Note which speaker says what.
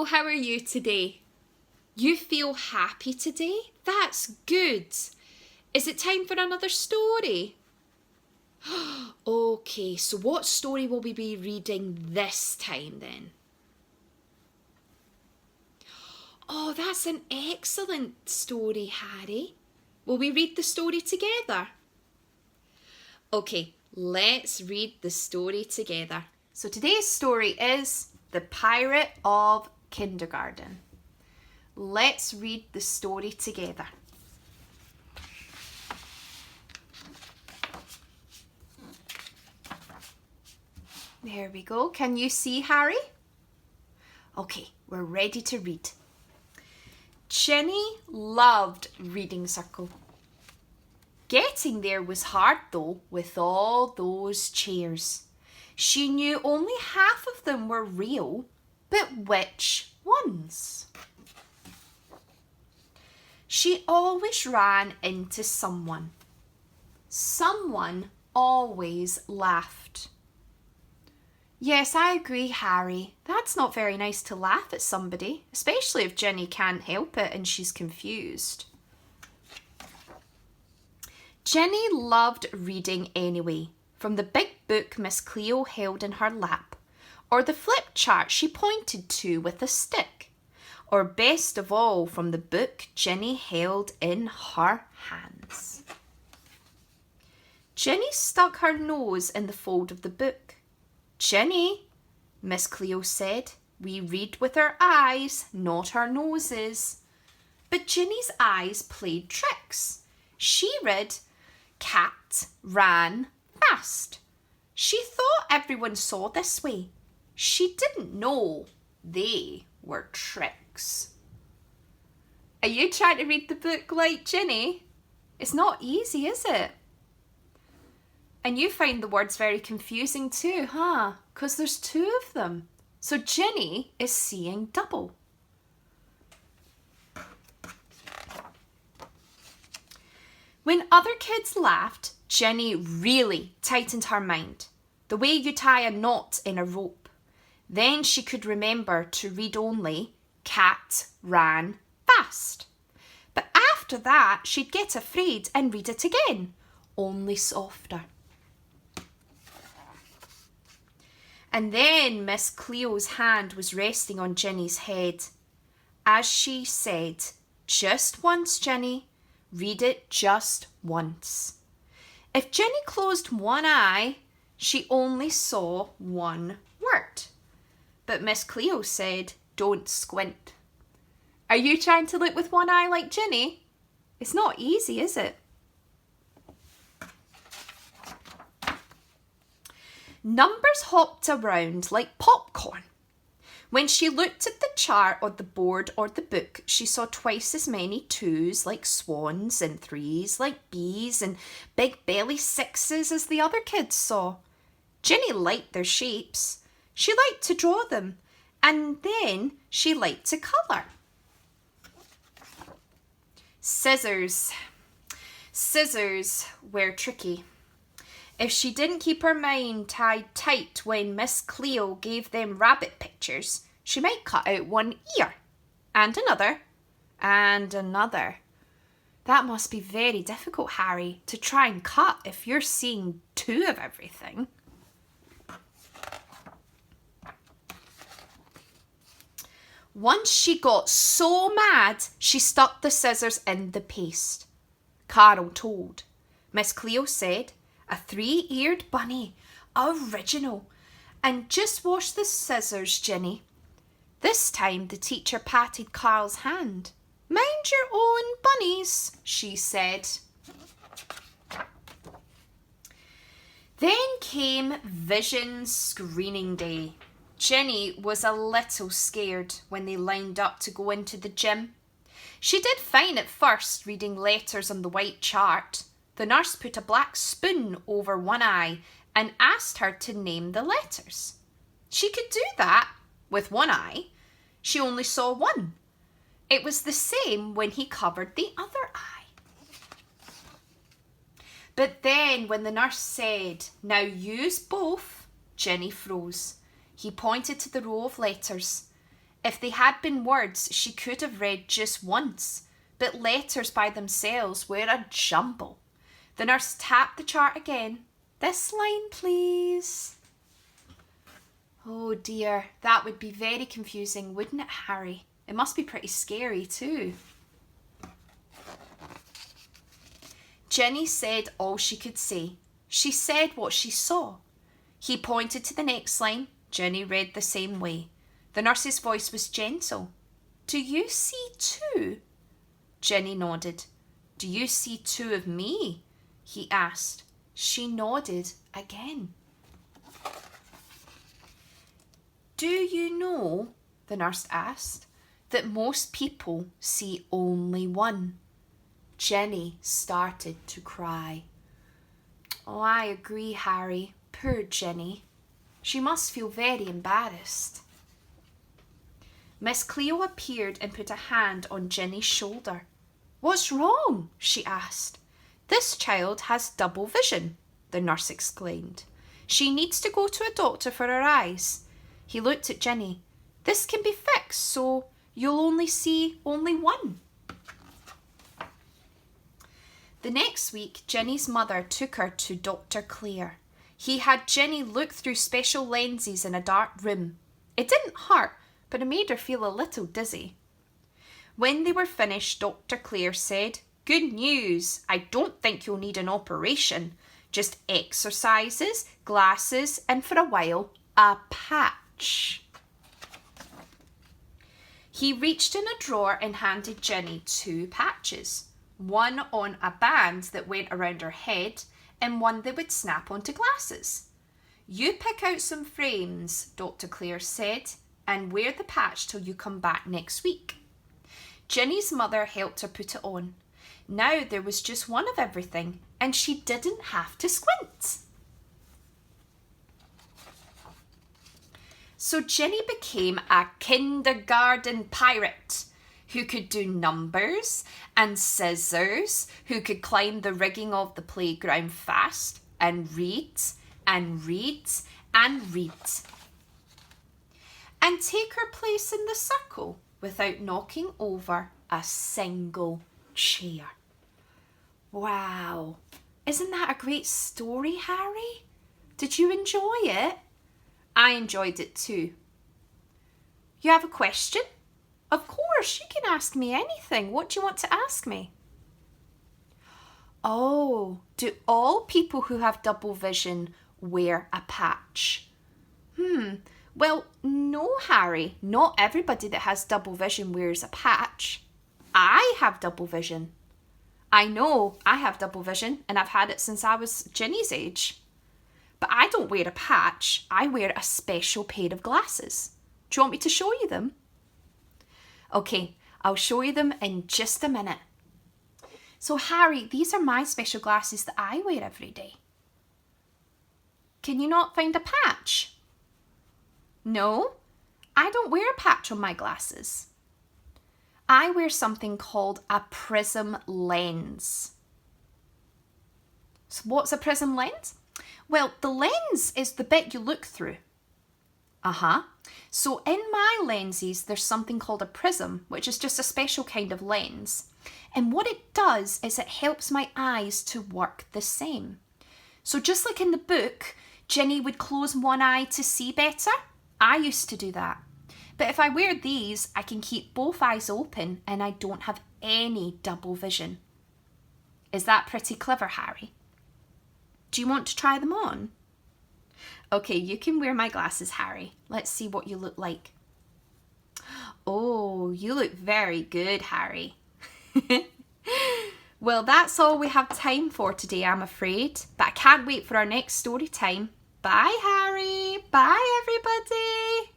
Speaker 1: Hello, how are you today? You feel happy today? That's good. Is it time for another story? Okay, so what story will we be reading this time then? Oh, that's an excellent story, Harry. Will we read the story together? Okay, let's read the story together. So today's story is The Pirate of Kindergarten. Let's read the story together. There we go. Can you see, Harry? Okay, we're ready to read. Jenny loved reading circle. Getting there was hard though, with all those chairs. She knew only half of them were real, but which ones? She always ran into someone. Someone always laughed. Yes, I agree, Harry. That's not very nice to laugh at somebody, especially if Jenny can't help it and she's confused. Jenny loved reading anyway, from the big book Miss Cleo held in her lap, or the flip chart she pointed to with a stick, or best of all from the book Jenny held in her hands. Jenny stuck her nose in the fold of the book. Jenny, Miss Cleo said, we read with our eyes, not our noses. But Jenny's eyes played tricks. She read, cat ran fast. She thought everyone saw this way. She didn't know they were tricks. Are you trying to read the book like Jenny? It's not easy, is it? And you find the words very confusing too, huh? Because there's two of them. So Jenny is seeing double. When other kids laughed, Jenny really tightened her mind, the way you tie a knot in a rope. Then she could remember to read only, cat ran fast. But after that, she'd get afraid and read it again, only softer. And then Miss Cleo's hand was resting on Jenny's head. As she said, just once, Jenny, read it just once. If Jenny closed one eye, she only saw one word. But Miss Cleo said, don't squint. Are you trying to look with one eye like Jenny? It's not easy, is it? Numbers hopped around like popcorn. When she looked at the chart or the board or the book, she saw twice as many twos like swans and threes like bees and big belly sixes as the other kids saw. Jenny liked their shapes. She liked to draw them, and then she liked to colour. Scissors were tricky. If she didn't keep her mind tied tight when Miss Cleo gave them rabbit pictures, she might cut out one ear, and another, and another. That must be very difficult, Harry, to try and cut if you're seeing two of everything. Once she got so mad, she stuck the scissors in the paste. Carol told. Miss Cleo said, a three-eared bunny, original. And just wash the scissors, Jenny. This time the teacher patted Carl's hand. Mind your own bunnies, she said. Then came Vision Screening Day. Jenny was a little scared when they lined up to go into the gym. She did fine at first reading letters on the white chart. The nurse put a black spoon over one eye and asked her to name the letters. She could do that with one eye. She only saw one. It was the same when he covered the other eye. But then when the nurse said, now use both, Jenny froze. He pointed to the row of letters. If they had been words she could have read just once, but letters by themselves were a jumble. The nurse tapped the chart again. This line, please. Oh dear, that would be very confusing, wouldn't it, Harry? It must be pretty scary too. Ginny said all she could say. She said what she saw. He pointed to the next line. Ginny read the same way. The nurse's voice was gentle. Do you see two? Ginny nodded. Do you see two of me? He asked. She nodded again. Do you know, the nurse asked, that most people see only one? Ginny started to cry. Oh, I agree, Harry. Poor Ginny. She must feel very embarrassed. Miss Cleo appeared and put a hand on Ginny's shoulder. What's wrong? She asked. This child has double vision, the nurse explained. She needs to go to a doctor for her eyes. He looked at Ginny. This can be fixed, so you'll only see one. The next week, Ginny's mother took her to Dr. Clare. He had Ginny look through special lenses in a dark room. It didn't hurt, but it made her feel a little dizzy. When they were finished, Dr. Clare said, Good news, I don't think you'll need an operation. Just exercises, glasses, and for a while, a patch. He reached in a drawer and handed Ginny 2 patches. One on a band that went around her head and one that would snap onto glasses. You pick out some frames, Dr. Clare said, and wear the patch till you come back next week. Ginny's mother helped her put it on. Now there was just one of everything, and she didn't have to squint. So Ginny became a kindergarten pirate who could do numbers and scissors, who could climb the rigging of the playground fast and read and read and read. And take her place in the circle without knocking over a single chair. Wow, isn't that a great story, Harry? Did you enjoy it? I enjoyed it too. You have a question? Of course, you can ask me anything. What do you want to ask me? Oh, do all people who have double vision wear a patch? Well, no, Harry. Not everybody that has double vision wears a patch. I have double vision. I know I have double vision and I've had it since I was Ginny's age. But I don't wear a patch. I wear a special pair of glasses. Do you want me to show you them? Okay, I'll show you them in just a minute. So Harry, these are my special glasses that I wear every day. Can you not find a patch? No, I don't wear a patch on my glasses. I wear something called a prism lens. So what's a prism lens? Well, the lens is the bit you look through. So in my lenses, there's something called a prism, which is just a special kind of lens. And what it does is it helps my eyes to work the same. So just like in the book, Ginny would close one eye to see better. I used to do that. But if I wear these, I can keep both eyes open and I don't have any double vision. Is that pretty clever, Harry? Do you want to try them on? Okay, you can wear my glasses, Harry. Let's see what you look like. Oh, you look very good, Harry. Well, that's all we have time for today, I'm afraid. But I can't wait for our next story time. Bye, Harry. Bye, everybody.